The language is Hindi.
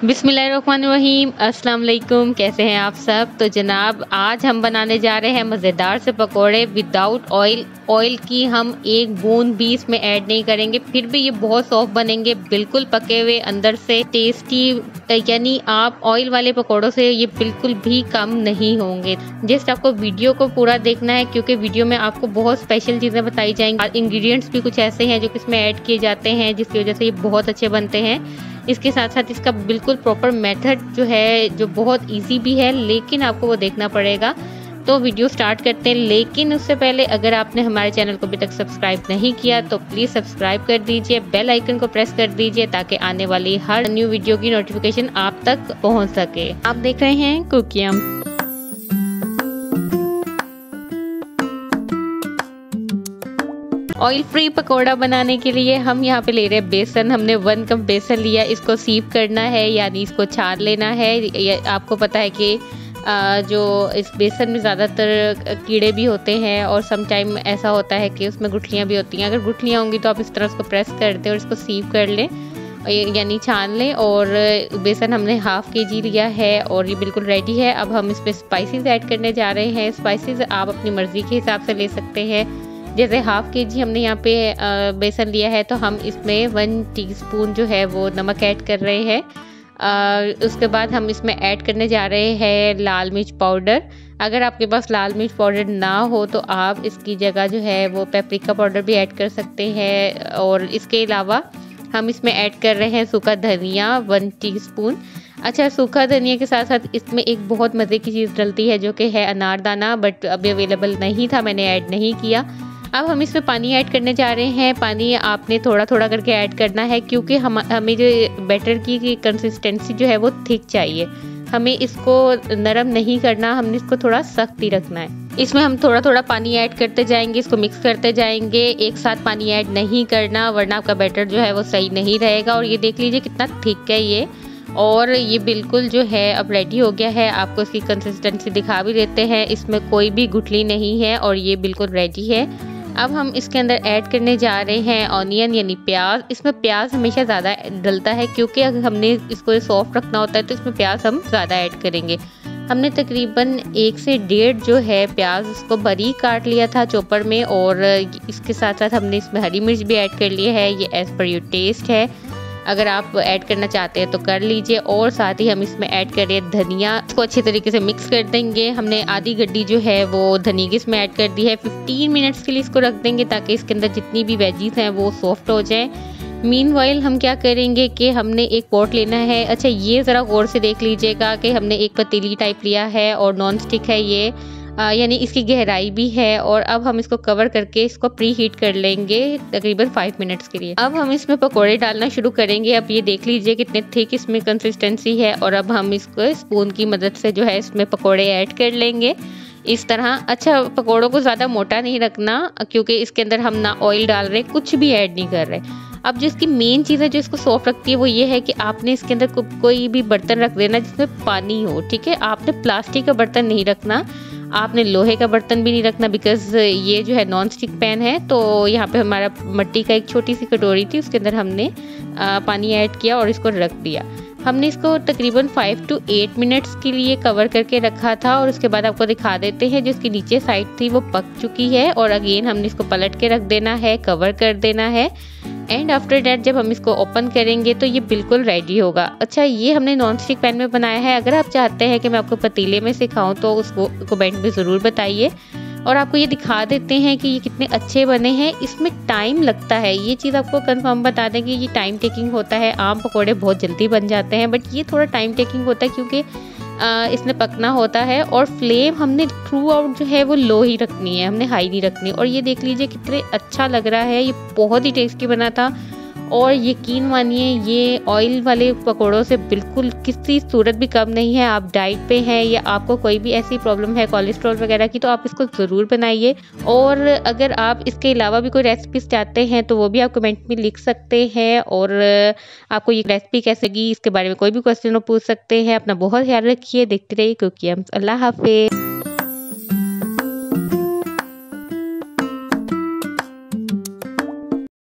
बिस्मिल्लाहिर्रहमानिर्रहीम, अस्सलाम वालेकुम। कैसे हैं आप सब। तो जनाब आज हम बनाने जा रहे हैं मज़ेदार से पकोड़े विदाउट ऑयल। ऑयल की हम एक बूंद भी इसमें ऐड नहीं करेंगे, फिर भी ये बहुत सॉफ्ट बनेंगे, बिल्कुल पके हुए, अंदर से टेस्टी। यानी आप ऑयल वाले पकोड़ों से ये बिल्कुल भी कम नहीं होंगे। जस्ट आपको वीडियो को पूरा देखना है, क्योंकि वीडियो में आपको बहुत स्पेशल चीज़ें बताई जाएंगी। इंग्रेडिएंट्स भी कुछ ऐसे हैं जो इसमें ऐड किए जाते हैं, जिसकी वजह से ये बहुत अच्छे बनते हैं। इसके साथ साथ इसका बिल्कुल प्रॉपर मेथड जो है, जो बहुत इजी भी है, लेकिन आपको वो देखना पड़ेगा। तो वीडियो स्टार्ट करते हैं, लेकिन उससे पहले अगर आपने हमारे चैनल को अभी तक सब्सक्राइब नहीं किया तो प्लीज़ सब्सक्राइब कर दीजिए, बेल आइकन को प्रेस कर दीजिए ताकि आने वाली हर न्यू वीडियो की नोटिफिकेशन आप तक पहुंच सके। आप देख रहे हैं कुकियम। ऑयल फ्री पकोड़ा बनाने के लिए हम यहाँ पे ले रहे हैं बेसन। हमने 1 कप बेसन लिया, इसको सीव करना है, यानी इसको छान लेना है। आपको पता है कि जो इस बेसन में ज़्यादातर कीड़े भी होते हैं और सम टाइम ऐसा होता है कि उसमें गुठलियाँ भी होती हैं। अगर गुठलियाँ होंगी तो आप इस तरह उसको प्रेस कर दें और इसको सीव कर लें, यानी छान लें। और बेसन हमने हाफ़ kg लिया है और ये बिल्कुल रेडी है। अब हम इसमें स्पाइसेस ऐड करने जा रहे हैं। स्पाइसेस आप अपनी मर्ज़ी के हिसाब से ले सकते हैं। जैसे हाफ़ kg हमने यहाँ पे बेसन लिया है, तो हम इसमें 1 टीस्पून जो है वो नमक ऐड कर रहे हैं। उसके बाद हम इसमें ऐड करने जा रहे हैं लाल मिर्च पाउडर। अगर आपके पास लाल मिर्च पाउडर ना हो तो आप इसकी जगह जो है वो पेपरिका पाउडर भी ऐड कर सकते हैं। और इसके अलावा हम इसमें ऐड कर रहे हैं सूखा धनिया 1 टीस्पून। अच्छा, सूखा धनिया के साथ साथ इसमें एक बहुत मज़े की चीज़ डलती है जो कि है अनारदाना, बट अभी अवेलेबल नहीं था, मैंने ऐड नहीं किया। अब हम इसमें पानी ऐड करने जा रहे हैं। पानी आपने थोड़ा थोड़ा करके ऐड करना है, क्योंकि हमें जो बैटर की कंसिस्टेंसी जो है वो थिक चाहिए। हमें इसको नरम नहीं करना, हमने इसको थोड़ा सख्त ही रखना है। इसमें हम थोड़ा थोड़ा पानी ऐड करते जाएंगे, इसको मिक्स करते जाएंगे। एक साथ पानी ऐड नहीं करना, वरना आपका बैटर जो है वो सही नहीं रहेगा। और ये देख लीजिए कितना थिक है ये, और ये बिल्कुल जो है अब रेडी हो गया है। आपको इसकी कंसिस्टेंसी दिखा भी देते हैं, इसमें कोई भी गुठली नहीं है और ये बिल्कुल रेडी है। अब हम इसके अंदर ऐड करने जा रहे हैं ऑनियन, यानी प्याज। इसमें प्याज हमेशा ज़्यादा डलता है, क्योंकि अगर हमने इसको सॉफ्ट रखना होता है तो इसमें प्याज हम ज़्यादा ऐड करेंगे। हमने तकरीबन 1 से 1.5 जो है प्याज उसको बारीक काट लिया था चॉपर में। और इसके साथ साथ हमने इसमें हरी मिर्च भी ऐड कर ली है। ये एज़ पर योर टेस्ट है, अगर आप ऐड करना चाहते हैं तो कर लीजिए। और साथ ही हम इसमें ऐड कर रहे हैं धनिया। इसको अच्छे तरीके से मिक्स कर देंगे। हमने आधी गड्डी जो है वो धनिया की इसमें ऐड कर दी है। 15 मिनट्स के लिए इसको रख देंगे ताकि इसके अंदर जितनी भी वेजीज हैं वो सॉफ्ट हो जाए। मीनवाइल हम क्या करेंगे कि हमने एक पॉट लेना है। अच्छा, ये ज़रा गौर से देख लीजिएगा कि हमने एक पतीली टाइप लिया है और नॉन स्टिक है ये, यानी इसकी गहराई भी है। और अब हम इसको कवर करके इसको प्री हीट कर लेंगे तकरीबन 5 मिनट्स के लिए। अब हम इसमें पकोड़े डालना शुरू करेंगे। अब ये देख लीजिए कितने थिक इसमें कंसिस्टेंसी है। और अब हम इसको स्पून की मदद से जो है इसमें पकोड़े ऐड कर लेंगे इस तरह। अच्छा, पकोड़ों को ज़्यादा मोटा नहीं रखना, क्योंकि इसके अंदर हम ना ऑयल डाल रहे, कुछ भी ऐड नहीं कर रहे। अब जिसकी मेन चीज़ है जो इसको सॉफ्ट रखती है वो ये है कि आपने इसके अंदर कोई भी बर्तन रख देना जिसमें पानी हो, ठीक है। आपने प्लास्टिक का बर्तन नहीं रखना, आपने लोहे का बर्तन भी नहीं रखना, बिकॉज ये जो है नॉन स्टिक पैन है। तो यहाँ पे हमारा मिट्टी का एक छोटी सी कटोरी थी, उसके अंदर हमने पानी ऐड किया और इसको रख दिया। हमने इसको तकरीबन 5 to 8 मिनट्स के लिए कवर करके रखा था। और उसके बाद आपको दिखा देते हैं, जो इसकी नीचे साइड थी वो पक चुकी है। और अगेन हमने इसको पलट के रख देना है, कवर कर देना है। एंड आफ्टर डैट जब हम इसको ओपन करेंगे तो ये बिल्कुल रेडी होगा। अच्छा, ये हमने नॉन स्टिक पैन में बनाया है। अगर आप चाहते हैं कि मैं आपको पतीले में सिखाऊं तो उसको कमेंट में ज़रूर बताइए। और आपको ये दिखा देते हैं कि ये कितने अच्छे बने हैं। इसमें टाइम लगता है, ये चीज़ आपको कंफर्म बता दें कि ये टाइम टेकिंग होता है। आम पकोड़े बहुत जल्दी बन जाते हैं, बट ये थोड़ा टाइम टेकिंग होता है, क्योंकि इसमें पकना होता है। और फ्लेम हमने थ्रू आउट जो है वो लो ही रखनी है, हमने हाई नहीं रखनी। और ये देख लीजिए कितने अच्छा लग रहा है, ये बहुत ही टेस्टी बना था। और यकीन मानिए ये ऑयल वाले पकोड़ों से बिल्कुल किसी सूरत भी कम नहीं है। आप डाइट पे हैं या आपको कोई भी ऐसी प्रॉब्लम है कोलेस्ट्रॉल वगैरह की, तो आप इसको ज़रूर बनाइए। और अगर आप इसके अलावा भी कोई रेसिपीज चाहते हैं तो वो भी आप कमेंट में लिख सकते हैं। और आपको ये रेसिपी कैसे लगी इसके बारे में कोई भी क्वेश्चन पूछ सकते हैं। अपना बहुत ख्याल रखिए, देखते रहिए कुकियम्स। अल्लाह हाफिज़।